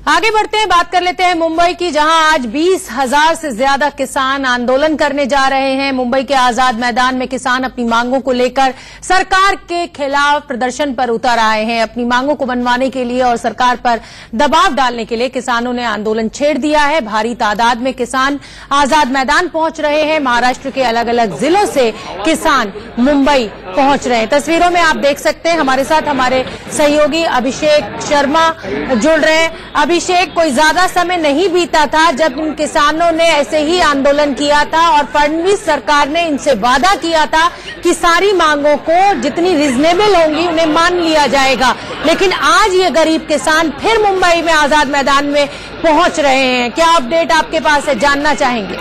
आगे बढ़ते हैं, बात कर लेते हैं मुंबई की, जहां आज 20,000 से ज्यादा किसान आंदोलन करने जा रहे हैं। मुंबई के आजाद मैदान में किसान अपनी मांगों को लेकर सरकार के खिलाफ प्रदर्शन पर उतर आए हैं। अपनी मांगों को मनवाने के लिए और सरकार पर दबाव डालने के लिए किसानों ने आंदोलन छेड़ दिया है। भारी तादाद में किसान आजाद मैदान पहुंच रहे हैं। महाराष्ट्र के अलग अलग जिलों से किसान मुंबई पहुंच रहे हैं। तस्वीरों में आप देख सकते हैं, हमारे साथ हमारे सहयोगी अभिषेक शर्मा जुड़ रहे हैं। अभिषेक, कोई ज्यादा समय नहीं बीता था जब इन किसानों ने ऐसे ही आंदोलन किया था और फडणवीस सरकार ने इनसे वादा किया था कि सारी मांगों को जितनी रिजनेबल होंगी उन्हें मान लिया जाएगा, लेकिन आज ये गरीब किसान फिर मुंबई में आजाद मैदान में पहुंच रहे हैं। क्या अपडेट आपके पास है, जानना चाहेंगे?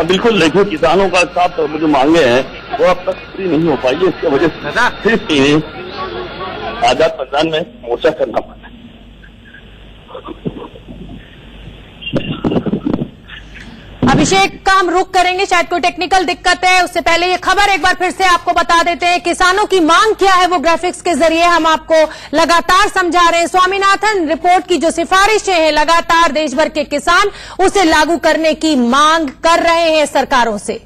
बिल्कुल, देखिए किसानों का साथ जो मांगे हैं वो अब तक पूरी नहीं हो पाई है। इसकी वजह से फिर आजाद मैदान में मोर्चा करना पड़ा। अभिषेक का हम रुख करेंगे, शायद कोई टेक्निकल दिक्कत है। उससे पहले ये खबर एक बार फिर से आपको बता देते हैं। किसानों की मांग क्या है वो ग्राफिक्स के जरिए हम आपको लगातार समझा रहे हैं। स्वामीनाथन रिपोर्ट की जो सिफारिशें हैं, लगातार देश भर के किसान उसे लागू करने की मांग कर रहे हैं सरकारों से।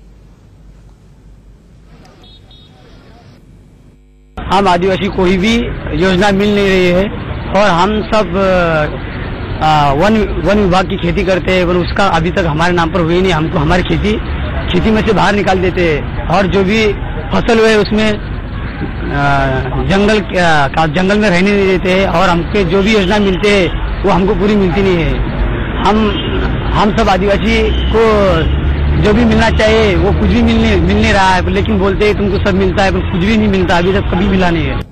हम आदिवासी कोई भी योजना मिल नहीं रही है और हम सब वन विभाग की खेती करते हैं, पर उसका अभी तक हमारे नाम पर हुई नहीं। हमको हमारी खेती में से बाहर निकाल देते हैं और जो भी फसल हुए उसमें जंगल में रहने नहीं देते हैं और हमके जो भी योजना मिलते हैं वो हमको पूरी मिलती नहीं है। हम सब आदिवासी को जो भी मिलना चाहिए वो कुछ भी मिल नहीं रहा है, लेकिन बोलते हैं तुमको सब मिलता है, पर कुछ भी नहीं मिलता, अभी तक कभी मिला नहीं है।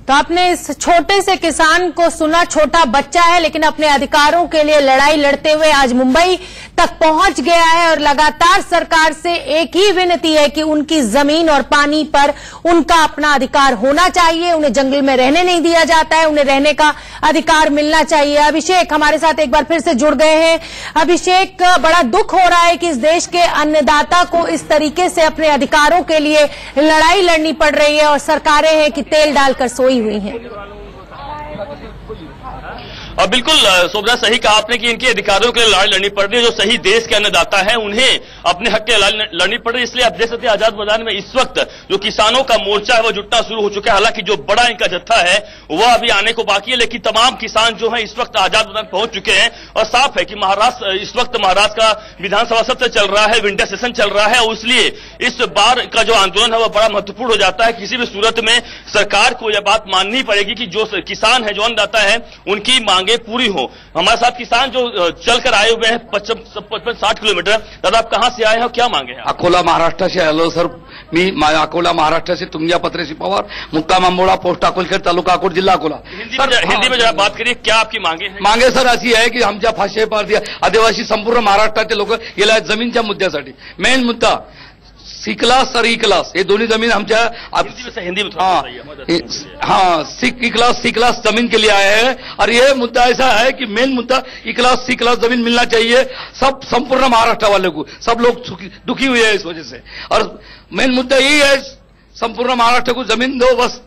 तो आपने इस छोटे से किसान को सुना, छोटा बच्चा है लेकिन अपने अधिकारों के लिए लड़ाई लड़ते हुए आज मुंबई तक पहुंच गया है और लगातार सरकार से एक ही विनती है कि उनकी जमीन और पानी पर उनका अपना अधिकार होना चाहिए। उन्हें जंगल में रहने नहीं दिया जाता है, उन्हें रहने का अधिकार मिलना चाहिए। अभिषेक हमारे साथ एक बार फिर से जुड़ गए हैं। अभिषेक, बड़ा दुख हो रहा है कि इस देश के अन्नदाता को इस तरीके से अपने अधिकारों के लिए लड़ाई लड़नी पड़ रही है और सरकारें हैं कि तेल डालकर सोई हुई हैं। और बिल्कुल शोभना, सही कहा आपने कि इनके अधिकारों के लिए लड़ाई लड़नी पड़ रही है। जो सही देश के अन्नदाता है उन्हें अपने हक के लिए लड़नी पड़ रही है। इसलिए आप देख सकते हैं आजाद मैदान में इस वक्त जो किसानों का मोर्चा है वो जुटना शुरू हो चुका है। हालांकि जो बड़ा इनका जत्था है वह अभी आने को बाकी है, लेकिन तमाम किसान जो है इस वक्त आजाद मैदान पहुंच चुके हैं। और साफ है कि इस वक्त महाराष्ट्र का विधानसभा सत्र चल रहा है, विंटर सेशन चल रहा है, और इसलिए इस बार का जो आंदोलन है वह बड़ा महत्वपूर्ण हो जाता है। किसी भी सूरत में सरकार को यह बात माननी पड़ेगी कि जो किसान है, जो अन्नदाता है, उनकी मांगे पूरी हो। हमारे साथ किसान जो चलकर आए हुए हैं 55-60 किलोमीटर। दादा, आप कहां से आए हैं, क्या मांगे हैं? अकोला महाराष्ट्र से आलो सर, मी अकोला महाराष्ट्र से तुंग्या पत्रेसी पवार, मुक्काम आंबोळा, पोस्ट अकोलकर, तालुका अकोट, जिल्हा अकोला। हिंदी में जरा बात करिए, क्या आपकी मांगे हैं? मांगे सर अशी आहे की आमच्या 500 पार आदिवासी संपूर्ण महाराष्ट्राचे लोक गेल्या जमीनच्या मुद्द्यासाठी मेन मुद्दा C-क्लास और E-क्लास, ये दोन्ही जमीन आमच्या हिंदी में C-क्लास जमीन के लिए आए हैं। और ये मुद्दा ऐसा है कि मेन मुद्दा E-क्लास C-क्लास जमीन मिलना चाहिए सब संपूर्ण महाराष्ट्र वाले को। सब लोग दुखी हुए हैं इस वजह से, और मेन मुद्दा यही है संपूर्ण महाराष्ट्र को जमीन दो बस।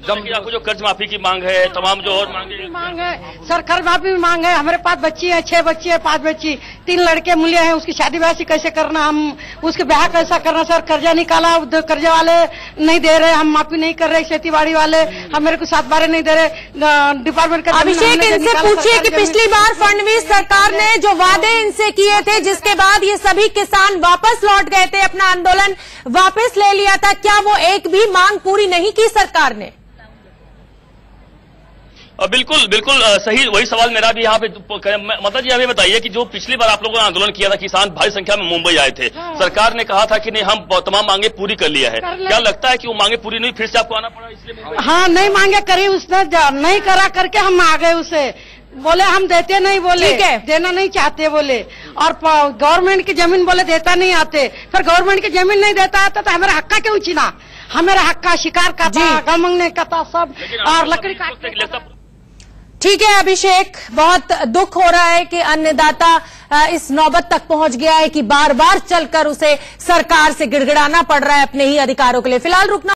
आपको जो कर्ज माफी की मांग है, तमाम जो और मांग है सर, कर्ज माफी की मांग है। हमारे पास बच्ची है, 6 बच्ची है, 5 बच्ची, 3 लड़के मूल्य हैं, उसकी शादी ब्याह कैसे करना, हम उसके ब्याह कैसा करना सर? कर्जा निकाला, कर्जा वाले नहीं दे रहे, हम माफी नहीं कर रहे, खेती बाड़ी वाले हम मेरे को 7-12 नहीं दे रहे, डिपार्टमेंट का। अभिषेक, इनसे पूछिए कि पिछली बार फडणवीस सरकार ने जो वादे इनसे किए थे, जिसके बाद ये सभी किसान वापस लौट गए थे, अपना आंदोलन वापस ले लिया था, क्या वो एक भी मांग पूरी नहीं की सरकार ने? बिल्कुल सही, वही सवाल मेरा भी यहाँ पे। माता जी, हमें बताइए कि जो पिछली बार आप लोगों ने आंदोलन किया था, किसान भारी संख्या में मुंबई आए थे, सरकार ने कहा था कि नहीं, हम तमाम मांगे पूरी कर लिया है। क्या लगता है कि वो मांगे पूरी नहीं, फिर से आपको आना पड़ा इसलिए? हाँ, नहीं मांगे करी, उसने नहीं करा करके हम आ गए। उसे बोले हम देते नहीं, बोले देना नहीं चाहते बोले, और गवर्नमेंट की जमीन बोले देता नहीं आते। फिर गवर्नमेंट की जमीन नहीं देता आता तो हमारा हक्का क्यों छीना? हमारा हक्का शिकार का था, गल मांगने का था सब, और लकड़ी का। ठीक है अभिषेक, बहुत दुख हो रहा है कि अन्नदाता इस नौबत तक पहुंच गया है कि बार बार चलकर उसे सरकार से गिड़गिड़ाना पड़ रहा है अपने ही अधिकारों के लिए। फिलहाल रुकना